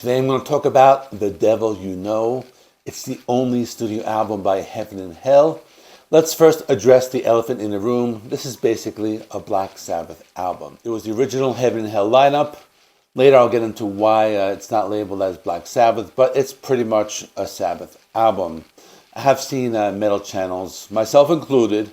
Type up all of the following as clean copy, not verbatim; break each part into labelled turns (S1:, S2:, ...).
S1: Today I'm going to talk about The Devil You Know. It's the only studio album by Heaven and Hell. Let's first address the elephant in the room. This is basically a Black Sabbath album. It was the original Heaven and Hell lineup. Later I'll get into why it's not labeled as Black Sabbath, but it's pretty much a Sabbath album. I have seen metal channels, myself included,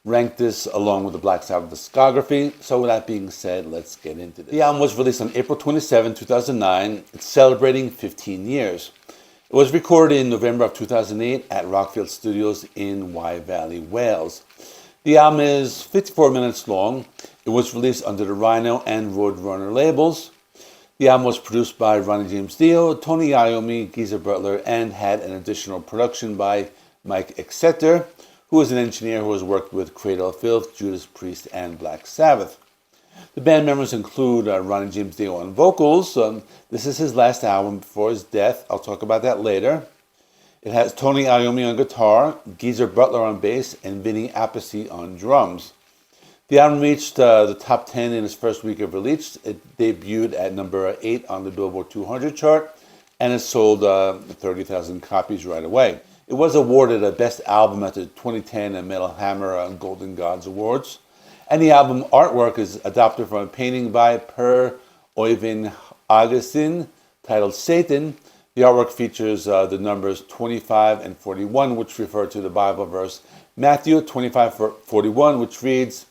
S1: rank this along with the Black Sabbath discography. So with that being said, let's get into this. The album was released on April 27, 2009. It's celebrating 15 years. It was recorded in November of 2008 at Rockfield Studios in Wye Valley, Wales. The album is 54 minutes long. It was released under the Rhino and Roadrunner labels. The album was produced by Ronnie James Dio, Tony Iommi, Geezer Butler, and had an additional production by Mike Exeter, who is an engineer who has worked with Cradle of Filth, Judas Priest, and Black Sabbath. The band members include Ronnie James Dio on vocals. This is his last album before his death. I'll talk about that later. It has Tony Iommi on guitar, Geezer Butler on bass, and Vinny Appice on drums. The album reached the top 10 in its first week of release. It debuted at number 8 on the Billboard 200 chart, and it sold 30,000 copies right away. It was awarded a Best Album at the 2010 Metal Hammer Golden Gods Awards. And the album artwork is adopted from a painting by Per Øyvind Augustin titled Satan. The artwork features the numbers 25 and 41, which refer to the Bible verse Matthew 25:41, which reads,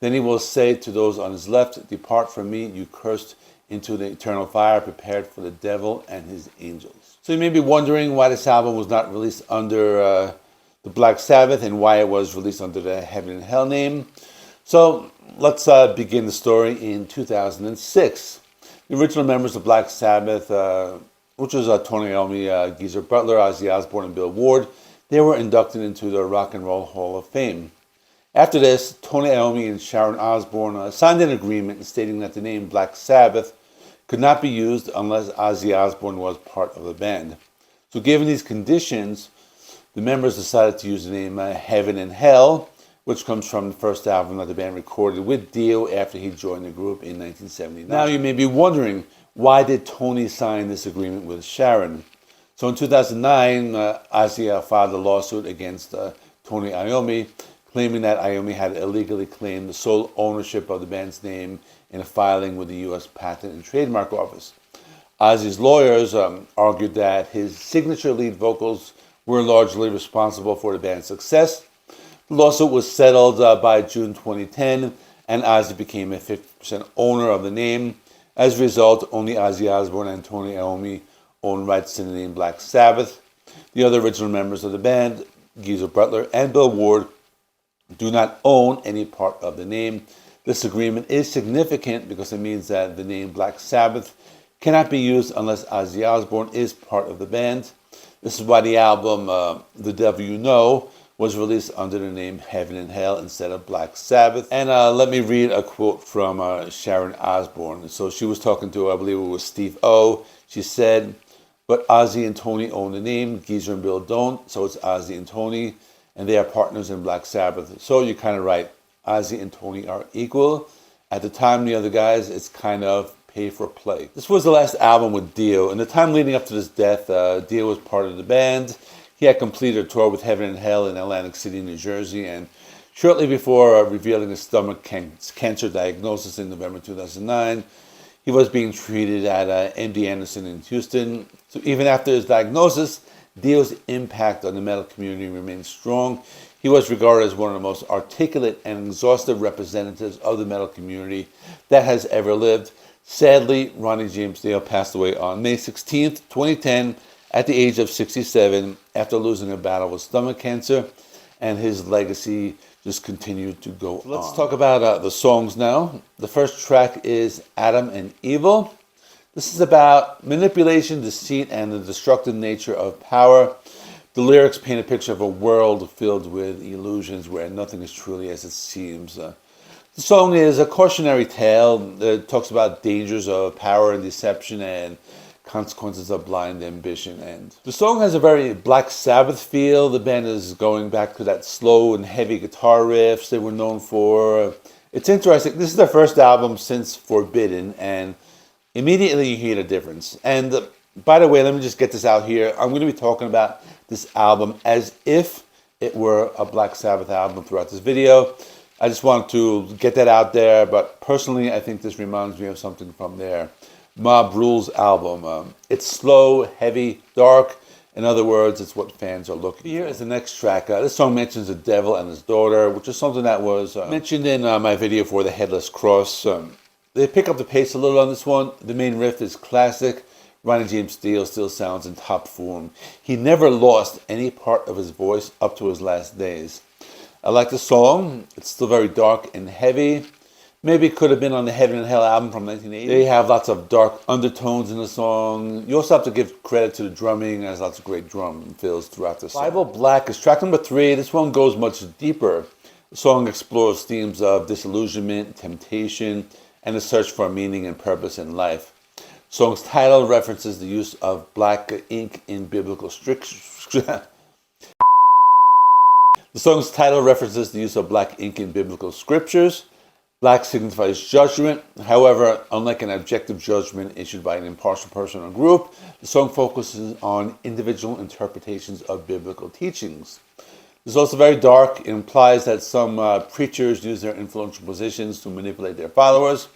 S1: "Then he will say to those on his left, 'Depart from me, you cursed, into the eternal fire prepared for the devil and his angels.'" So you may be wondering why this album was not released under the Black Sabbath and why it was released under the Heaven and Hell name. So let's begin the story in 2006. The original members of Black Sabbath, which was Tony Iommi, Geezer Butler, Ozzy Osbourne, and Bill Ward, they were inducted into the Rock and Roll Hall of Fame. After this, Tony Iommi and Sharon Osbourne signed an agreement stating that the name Black Sabbath could not be used unless Ozzy Osbourne was part of the band. So given these conditions, the members decided to use the name Heaven and Hell, which comes from the first album that the band recorded with Dio after he joined the group in 1979. Now you may be wondering, why did Tony sign this agreement with Sharon? So in 2009, Ozzy filed a lawsuit against Tony Iommi, claiming that Iommi had illegally claimed the sole ownership of the band's name in a filing with the U.S. Patent and Trademark Office. Ozzy's lawyers argued that his signature lead vocals were largely responsible for the band's success. The lawsuit was settled by June 2010, and Ozzy became a 50% owner of the name. As a result, only Ozzy Osbourne and Tony Iommi own rights to the name Black Sabbath. The other original members of the band, Geezer Butler and Bill Ward, do not own any part of the name. This agreement is significant because it means that the name Black Sabbath cannot be used unless Ozzy Osbourne is part of the band. This is why the album The Devil You Know was released under the name Heaven and Hell instead of Black Sabbath. And let me read a quote from Sharon Osbourne. So she was talking to, I believe it was Steve O. She said, "But Ozzy and Tony own the name, Geezer and Bill don't, so it's Ozzy and Tony, and they are partners in Black Sabbath." So you're kind of right. Ozzy and Tony are equal. At the time, the other guys, it's kind of pay for play. This was the last album with Dio. In the time leading up to his death, Dio was part of the band. He had completed a tour with Heaven and Hell in Atlantic City, New Jersey, and shortly before revealing his stomach cancer diagnosis in November 2009, he was being treated at MD Anderson in Houston. So even after his diagnosis, Dio's impact on the metal community remained strong. He was regarded as one of the most articulate and exhaustive representatives of the metal community that has ever lived. Sadly, Ronnie James Dio passed away on May 16th, 2010, at the age of 67 after losing a battle with stomach cancer, and his legacy just continued to go on. Let's talk about the songs now. The first track is Adam and Evil. This is about manipulation, deceit, and the destructive nature of power. The lyrics paint a picture of a world filled with illusions where nothing is truly as it seems. The song is a cautionary tale. It talks about dangers of power and deception and consequences of blind ambition. And the song has a very Black Sabbath feel. The band is going back to that slow and heavy guitar riffs they were known for. It's interesting. This is their first album since Forbidden, and immediately you hear the difference. And By the way, let me just get this out here. I'm going to be talking about this album as if it were a Black Sabbath album throughout this video. I just wanted to get that out there, but personally, I think this reminds me of something from their Mob Rules album. It's slow, heavy, dark. In other words, it's what fans are looking for. Here is the next track. This song mentions the devil and his daughter, which is something that was mentioned in my video for the Headless Cross. They pick up the pace a little on this one. The main riff is classic. Ronnie James Dio still sounds in top form. He never lost any part of his voice up to his last days. I like the song. It's still very dark and heavy. Maybe it could have been on the Heaven and Hell album from 1980. They have lots of dark undertones in the song. You also have to give credit to the drumming. There's lots of great drum fills throughout the song. Bible Black is track number 3. This one goes much deeper. The song explores themes of disillusionment, temptation, and the search for meaning and purpose in life. The song's title references the use of black ink in biblical scripture. The song's title references the use of black ink in biblical scriptures. Black signifies judgment. However, unlike an objective judgment issued by an impartial person or group, the song focuses on individual interpretations of biblical teachings. It's also very dark. It implies that some preachers use their influential positions to manipulate their followers.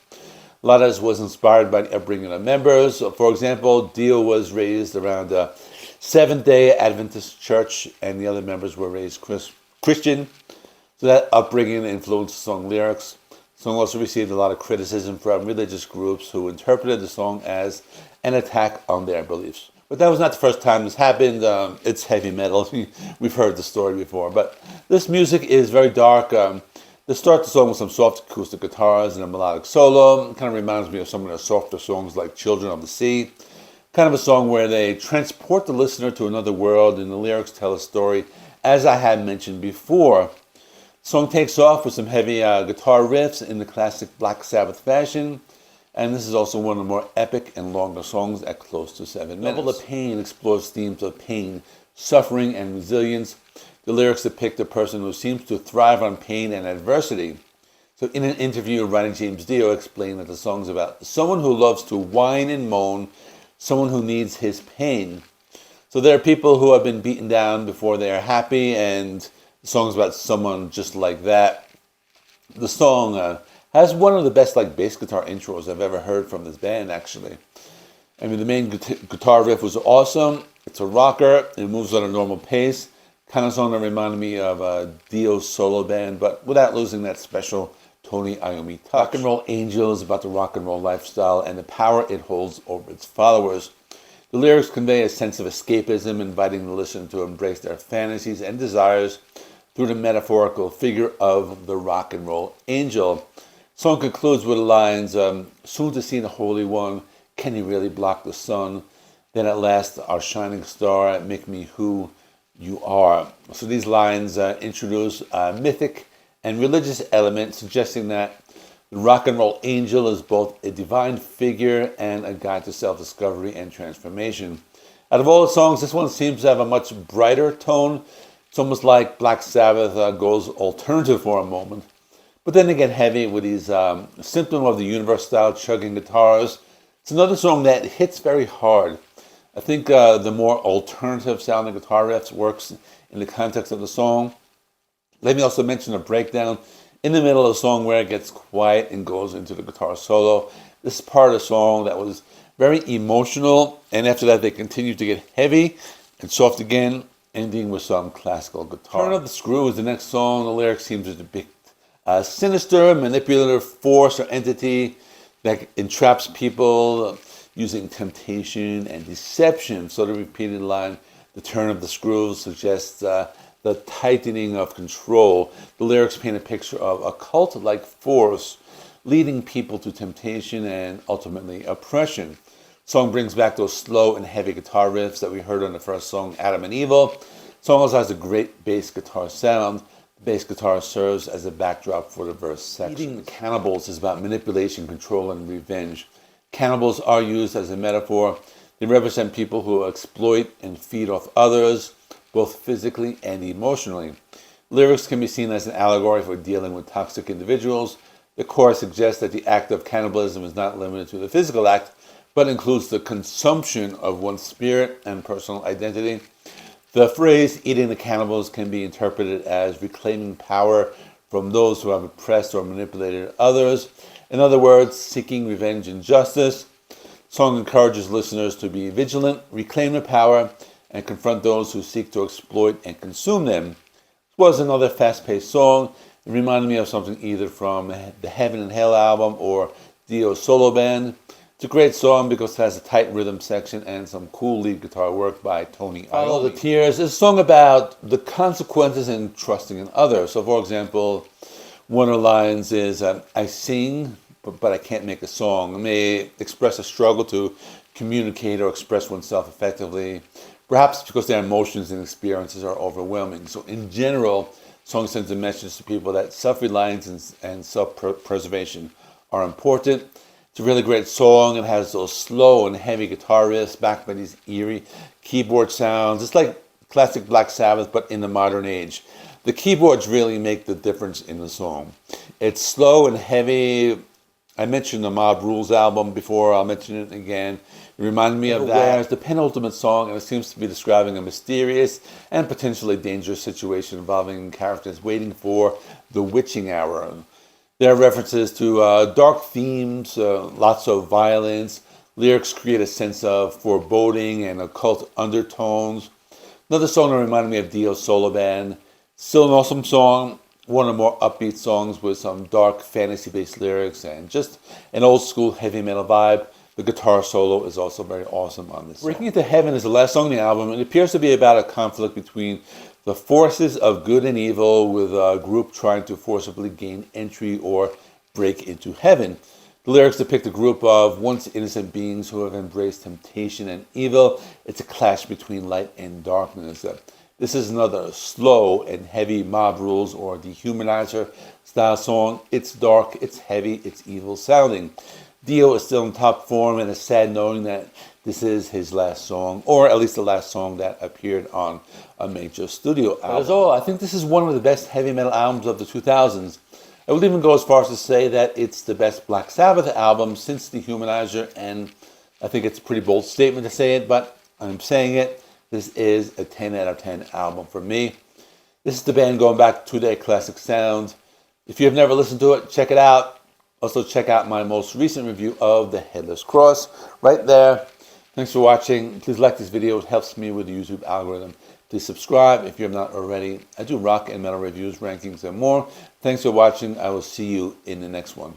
S1: A lot of this was inspired by the upbringing of members. For example, Dio was raised around a Seventh-day Adventist church, and the other members were raised Christian. So that upbringing influenced the song lyrics. The song also received a lot of criticism from religious groups who interpreted the song as an attack on their beliefs. But that was not the first time this happened. It's heavy metal. We've heard the story before. But this music is very dark. They start the song with some soft acoustic guitars and a melodic solo. It kind of reminds me of some of the softer songs like Children of the Sea. Kind of a song where they transport the listener to another world, and the lyrics tell a story, as I had mentioned before. The song takes off with some heavy guitar riffs in the classic Black Sabbath fashion. And this is also one of the more epic and longer songs at close to 7 minutes. Double the Pain explores themes of pain, suffering, and resilience. The lyrics depict a person who seems to thrive on pain and adversity. So in an interview, Ronnie James Dio explained that the song's about someone who loves to whine and moan, someone who needs his pain. So there are people who have been beaten down before they are happy, and the song's about someone just like that. The song has one of the best bass guitar intros I've ever heard from this band, actually. I mean, the main guitar riff was awesome. It's a rocker. It moves at a normal pace. Kind of song that reminded me of Dio's solo band, but without losing that special Tony Iommi touch. Rock and Roll Angel is about the rock and roll lifestyle and the power it holds over its followers. The lyrics convey a sense of escapism, inviting the listener to embrace their fantasies and desires through the metaphorical figure of the rock and roll angel. The song concludes with the lines, soon to see the Holy One, can he really block the sun? Then at last, our shining star, make me who you are. So these lines introduce a mythic and religious element, suggesting that the rock and roll angel is both a divine figure and a guide to self-discovery and transformation. Out of all the songs, this one seems to have a much brighter tone. It's almost like Black Sabbath goes alternative for a moment. But then they get heavy with these Symptom of the Universe-style chugging guitars. It's another song that hits very hard. I think the more alternative sounding guitar riffs works in the context of the song. Let me also mention a breakdown in the middle of the song where it gets quiet and goes into the guitar solo. This is part of the song that was very emotional, and after that they continue to get heavy and soft again, ending with some classical guitar. Turn Up the Screw is the next song. The lyrics seem to depict a sinister, manipulative force or entity that entraps people using temptation and deception. So the repeated line, the turn of the screw, suggests the tightening of control. The lyrics paint a picture of a cult-like force leading people to temptation and ultimately oppression. The song brings back those slow and heavy guitar riffs that we heard on the first song, Adam and Evil. The song also has a great bass guitar sound. The bass guitar serves as a backdrop for the verse section. Eating the Cannibals is about manipulation, control, and revenge. Cannibals are used as a metaphor. They represent people who exploit and feed off others, both physically and emotionally. Lyrics can be seen as an allegory for dealing with toxic individuals. The chorus suggests that the act of cannibalism is not limited to the physical act, but includes the consumption of one's spirit and personal identity. The phrase eating the cannibals can be interpreted as reclaiming power from those who have oppressed or manipulated others. In other words, seeking revenge and justice. The song encourages listeners to be vigilant, reclaim their power, and confront those who seek to exploit and consume them. This was another fast-paced song. It reminded me of something either from the Heaven and Hell album or Dio's solo band. It's a great song because it has a tight rhythm section and some cool lead guitar work by Tony Iommi. Follow the Tears is a song about the consequences and trusting in others. So, for example, one of the lines is, I sing, but I can't make a song. It may express a struggle to communicate or express oneself effectively, perhaps because their emotions and experiences are overwhelming. So, in general, songs send a message to people that self-reliance and self-preservation are important. It's a really great song. It has those slow and heavy guitar riffs backed by these eerie keyboard sounds. It's like classic Black Sabbath, but in the modern age. The keyboards really make the difference in the song. It's slow and heavy. I mentioned the Mob Rules album before. I'll mention it again. It reminded me of that. It's the penultimate song, and it seems to be describing a mysterious and potentially dangerous situation involving characters waiting for the witching hour. There are references to dark themes, lots of violence. Lyrics create a sense of foreboding and occult undertones. Another song that reminded me of Dio's solo band. Still an awesome song. One of the more upbeat songs with some dark fantasy-based lyrics and just an old-school heavy metal vibe. The guitar solo is also very awesome on this song. Breaking Into Heaven is the last song on the album. It appears to be about a conflict between the forces of good and evil, with a group trying to forcibly gain entry or break into heaven. The lyrics depict a group of once innocent beings who have embraced temptation and evil. It's a clash between light and darkness. This is another slow and heavy Mob Rules or Dehumanizer style song. It's dark, it's heavy, it's evil sounding. Dio is still in top form, and it's sad knowing that this is his last song, or at least the last song that appeared on a major studio album. As all, I think this is one of the best heavy metal albums of the 2000s. I would even go as far as to say that it's the best Black Sabbath album since Dehumanizer, and I think it's a pretty bold statement to say it, but I'm saying it. This is a 10 out of 10 album for me. This is the band going back to their classic sound. If you have never listened to it, check it out. Also, check out my most recent review of The Headless Cross right there. Thanks for watching. Please like this video. It helps me with the YouTube algorithm. Please subscribe if you have not already. I do rock and metal reviews, rankings, and more. Thanks for watching. I will see you in the next one.